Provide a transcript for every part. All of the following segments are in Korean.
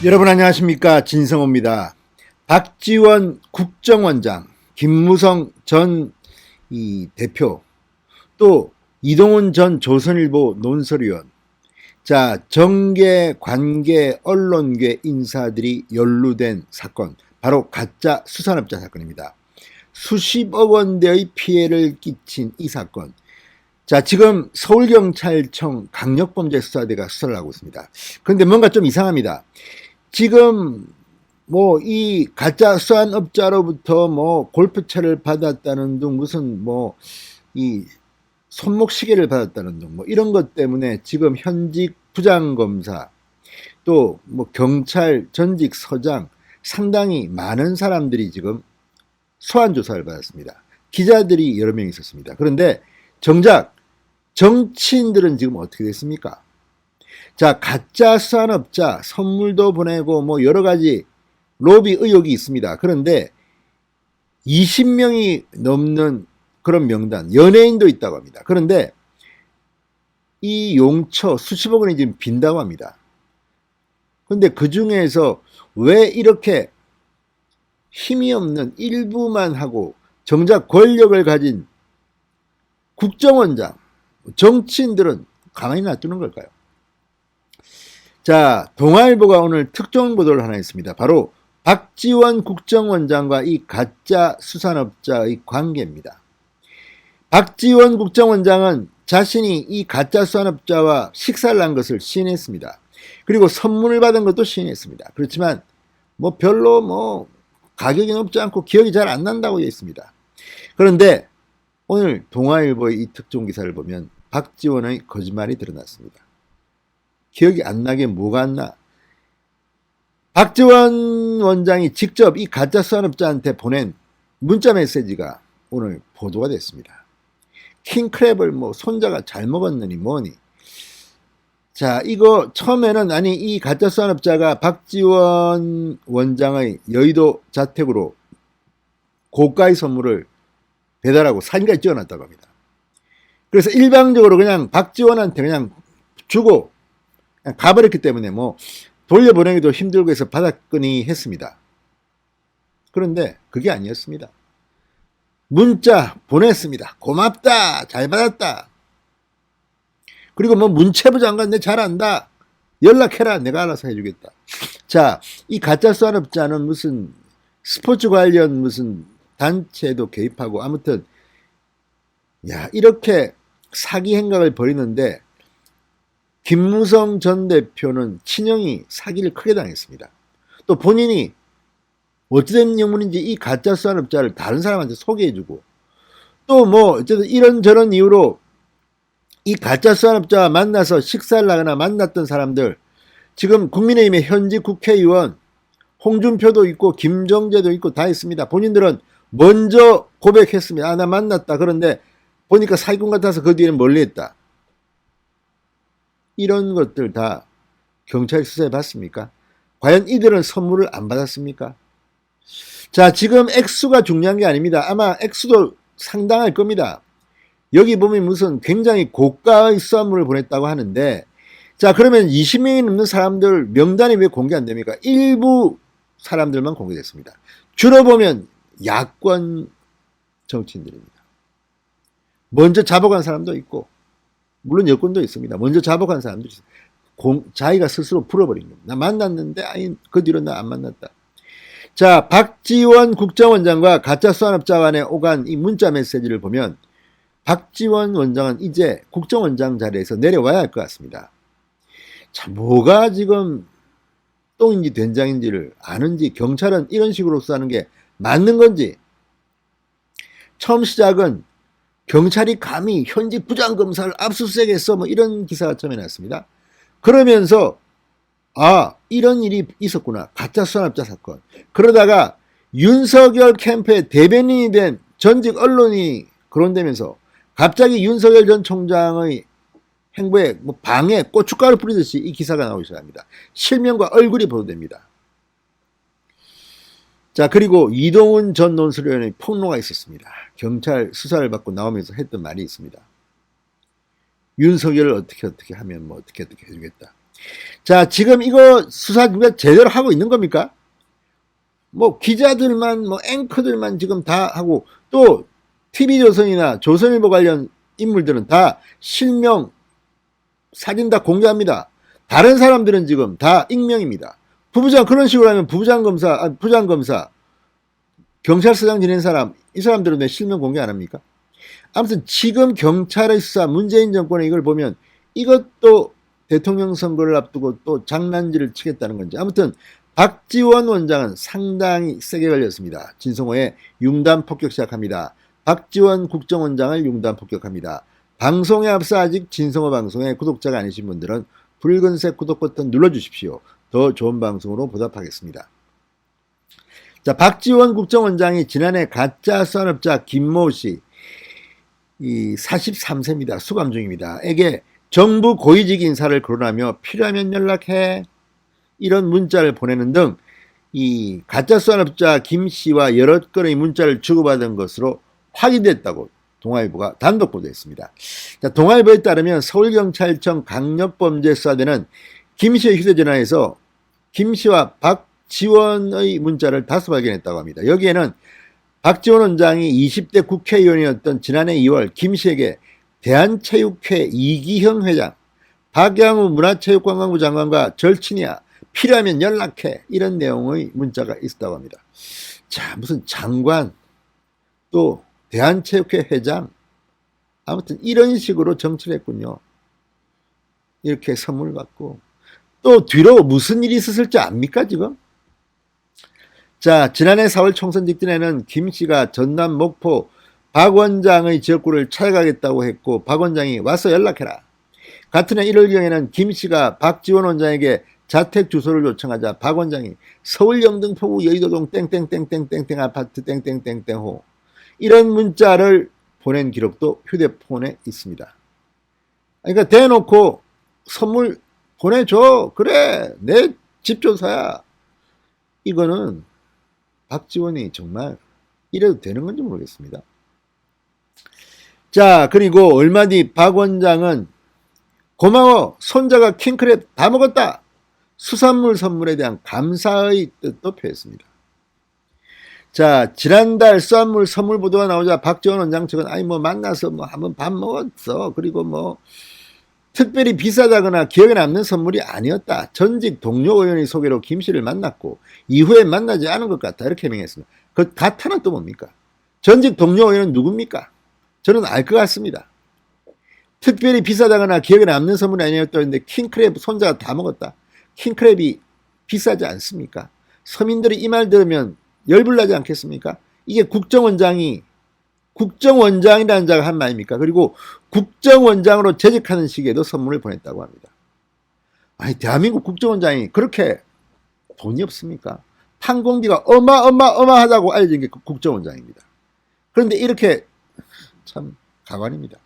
여러분 안녕하십니까, 진성호입니다. 박지원 국정원장, 김무성 전 대표, 또 이동훈 전 조선일보 논설위원, 자, 정계, 관계, 언론계 인사들이 연루된 사건, 바로 가짜 수산업자 사건입니다. 수십억 원대의 피해를 끼친 이 사건, 자, 지금 서울경찰청 강력범죄수사대가 수사를 하고 있습니다. 그런데 뭔가 좀 이상합니다. 지금 뭐 이 가짜 수산업자로부터 뭐 골프채를 받았다는 등, 무슨 뭐 이 손목 시계를 받았다는 등, 뭐 이런 것 때문에 지금 현직 부장검사, 또 뭐 경찰 전직 서장, 상당히 많은 사람들이 지금 소환 조사를 받았습니다. 기자들이 여러 명 있었습니다. 그런데 정작 정치인들은 지금 어떻게 됐습니까? 자, 가짜 수산업자 선물도 보내고 뭐 여러 가지 로비 의혹이 있습니다. 그런데 20명이 넘는 그런 명단, 연예인도 있다고 합니다. 그런데 이 용처 수십억 원이 지금 빈다고 합니다. 그런데 그 중에서 왜 이렇게 힘이 없는 일부만 하고 정작 권력을 가진 국정원장, 정치인들은 가만히 놔두는 걸까요? 자, 동아일보가 오늘 특종 보도를 하나 했습니다. 바로 박지원 국정원장과 이 가짜 수산업자의 관계입니다. 박지원 국정원장은 자신이 이 가짜 수산업자와 식사를 한 것을 시인했습니다. 그리고 선물을 받은 것도 시인했습니다. 그렇지만 뭐 별로 뭐 가격이 높지 않고 기억이 잘 안 난다고 되어 있습니다. 그런데 오늘 동아일보의 이 특종 기사를 보면 박지원의 거짓말이 드러났습니다. 기억이 안 나게 뭐가 안 나? 박지원 원장이 직접 이 가짜 수산업자한테 보낸 문자 메시지가 오늘 보도가 됐습니다. 킹크랩을 뭐 손자가 잘 먹었느니 뭐니. 자, 이거 처음에는 아니 이 가짜 수산업자가 박지원 원장의 여의도 자택으로 고가의 선물을 배달하고 사진까지 찍어놨다고 합니다. 그래서 일방적으로 그냥 박지원한테 그냥 주고 그냥 가버렸기 때문에 뭐 돌려보내기도 힘들고 해서 받았거니 했습니다. 그런데 그게 아니었습니다. 문자 보냈습니다. 고맙다. 잘 받았다. 그리고 뭐 문체부 장관 내 잘 안다. 연락해라. 내가 알아서 해주겠다. 자, 이 가짜 수산업자는 무슨 스포츠 관련 무슨 단체도 개입하고 아무튼 야, 이렇게 사기 행각을 벌이는데 김무성 전 대표는 친형이 사기를 크게 당했습니다. 또 본인이 어찌된 인물인지 이 가짜 수산업자를 다른 사람한테 소개해주고 또 뭐 어쨌든 이런저런 이유로 이 가짜 수산업자와 만나서 식사를 하거나 만났던 사람들, 지금 국민의힘의 현직 국회의원 홍준표도 있고 김정재도 있고 다 있습니다. 본인들은 먼저 고백했습니다. 아, 나 만났다. 그런데 보니까 사기꾼 같아서 그 뒤에는 멀리했다. 이런 것들 다 경찰이 수사해 봤습니까? 과연 이들은 선물을 안 받았습니까? 자, 지금 액수가 중요한 게 아닙니다. 아마 액수도 상당할 겁니다. 여기 보면 무슨 굉장히 고가의 수산물을 보냈다고 하는데, 자, 그러면 20명이 넘는 사람들 명단이 왜 공개 안 됩니까? 일부 사람들만 공개됐습니다. 주로 보면 야권 정치인들입니다. 먼저 잡아간 사람도 있고, 물론 여권도 있습니다. 먼저 잡아간 사람도 있어요. 자기가 스스로 풀어버린 겁니다. 나 만났는데 아니 그 뒤로 나 안 만났다. 자, 박지원 국정원장과 가짜 수산업자 간에 오간 이 문자 메시지를 보면 박지원 원장은 이제 국정원장 자리에서 내려와야 할 것 같습니다. 자, 뭐가 지금 똥인지 된장인지를 아는지, 경찰은 이런 식으로 수사하는 게 맞는 건지. 처음 시작은 경찰이 감히 현직 부장검사를 압수수색했어 뭐 이런 기사가 처음에 났습니다. 그러면서 아, 이런 일이 있었구나. 가짜 수산업자 사건. 그러다가 윤석열 캠프의 대변인이 된 전직 언론이 거론되면서 갑자기 윤석열 전 총장의 행보에 뭐 방에 고춧가루 뿌리듯이 이 기사가 나오기 시작합니다. 실명과 얼굴이 보도됩니다. 자, 그리고 이동훈 전 논설위원의 폭로가 있었습니다. 경찰 수사를 받고 나오면서 했던 말이 있습니다. 윤석열을 어떻게 하면 뭐 어떻게 해주겠다. 자, 지금 이거 수사 누가 제대로 하고 있는 겁니까? 뭐 기자들만 뭐 앵커들만 지금 다 하고, 또 TV조선이나 조선일보 관련 인물들은 다 실명 사진 다 공개합니다. 다른 사람들은 지금 다 익명입니다. 부부장 그런 식으로 하면 부장검사, 경찰서장 지낸 사람, 이 사람들은 왜 실명 공개 안 합니까? 아무튼 지금 경찰의 수사, 문재인 정권의 이걸 보면 이것도 대통령 선거를 앞두고 또 장난질을 치겠다는 건지. 아무튼 박지원 원장은 상당히 세게 걸렸습니다. 진성호의 융단 폭격 시작합니다. 박지원 국정원장을 융단 폭격합니다. 방송에 앞서 아직 진성호 방송의 구독자가 아니신 분들은 붉은색 구독 버튼 눌러주십시오. 더 좋은 방송으로 보답하겠습니다. 자, 박지원 국정원장이 지난해 가짜 수산업자 김모 씨, 이 43세입니다. 수감 중입니다. 에게 정부 고위직 인사를 거론하며 필요하면 연락해, 이런 문자를 보내는 등 이 가짜 수산업자 김 씨와 여러 건의 문자를 주고받은 것으로 확인됐다고 동아일보가 단독 보도했습니다. 자, 동아일보에 따르면 서울경찰청 강력범죄수사대는 김 씨의 휴대전화에서 김 씨와 박지원의 문자를 다수 발견했다고 합니다. 여기에는 박지원 원장이 20대 국회의원이었던 지난해 2월 김 씨에게 대한체육회 이기형 회장, 박양우 문화체육관광부 장관과 절친이야, 필요하면 연락해, 이런 내용의 문자가 있었다고 합니다. 자, 무슨 장관, 또 대한체육회 회장, 아무튼 이런 식으로 정치를 했군요. 이렇게 선물 받고. 또 뒤로 무슨 일이 있었을지 압니까 지금? 자, 지난해 4월 총선 직전에는 김 씨가 전남 목포 박 원장의 지역구를 찾아가겠다고 했고, 박 원장이 와서 연락해라. 같은 해 1월경에는 김 씨가 박지원 원장에게 자택 주소를 요청하자 박 원장이 서울 영등포구 여의도동 땡땡땡땡땡땡 아파트 땡땡땡땡호, 이런 문자를 보낸 기록도 휴대폰에 있습니다. 그러니까 대놓고 선물 보내줘. 그래, 내 집 조사야. 이거는 박지원이 정말 이래도 되는 건지 모르겠습니다. 자, 그리고 얼마 뒤 박 원장은 고마워, 손자가 킹크랩 다 먹었다, 수산물 선물에 대한 감사의 뜻도 표했습니다. 자, 지난달 수산물 선물 보도가 나오자 박지원 원장 측은 아니 뭐 만나서 뭐 한번 밥 먹었어, 그리고 뭐 특별히 비싸다거나 기억에 남는 선물이 아니었다, 전직 동료 의원의 소개로 김 씨를 만났고 이후에 만나지 않은 것 같다, 이렇게 해명했습니다. 그 같아는 또 뭡니까? 전직 동료 의원은 누굽니까? 저는 알 것 같습니다. 특별히 비싸다거나 기억에 남는 선물이 아니었다 했는데 킹크랩 손자가 다 먹었다. 킹크랩이 비싸지 않습니까? 서민들이 이 말 들으면 열불나지 않겠습니까? 이게 국정원장이라는 자가 한 말입니까? 그리고 국정원장으로 재직하는 시기에도 선물을 보냈다고 합니다. 아니, 대한민국 국정원장이 그렇게 돈이 없습니까? 판공비가 어마어마하다고 알려진 게 국정원장입니다. 그런데 이렇게 참 가관입니다.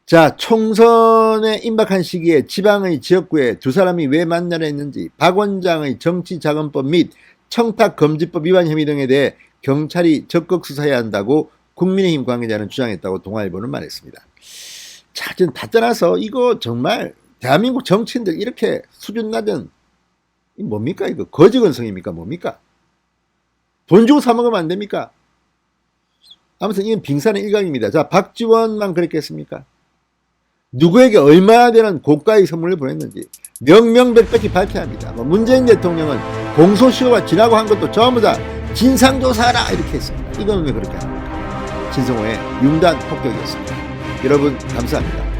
자, 총선에 임박한 시기에 지방의 지역구에 두 사람이 왜 만나려 했는지, 박 원장의 정치자금법 및 청탁금지법 위반 혐의 등에 대해 경찰이 적극 수사해야 한다고 국민의힘 관계자는 주장했다고 동아일보는 말했습니다. 자, 지금 다 떠나서 이거 정말 대한민국 정치인들 이렇게 수준 낮은, 뭡니까 이거? 거지건성입니까? 뭡니까? 돈 주고 사 먹으면 안 됩니까? 아무튼 이건 빙산의 일각입니다. 자, 박지원만 그랬겠습니까? 누구에게 얼마나 되는 고가의 선물을 보냈는지 명명백백히 밝혀야 합니다. 문재인 대통령은 공소시효가 지나고 한 것도 전부 다 진상조사하라 이렇게 했습니다. 이건 왜 그렇게 합니까? 진성호의 융단 폭격이었습니다. 여러분 감사합니다.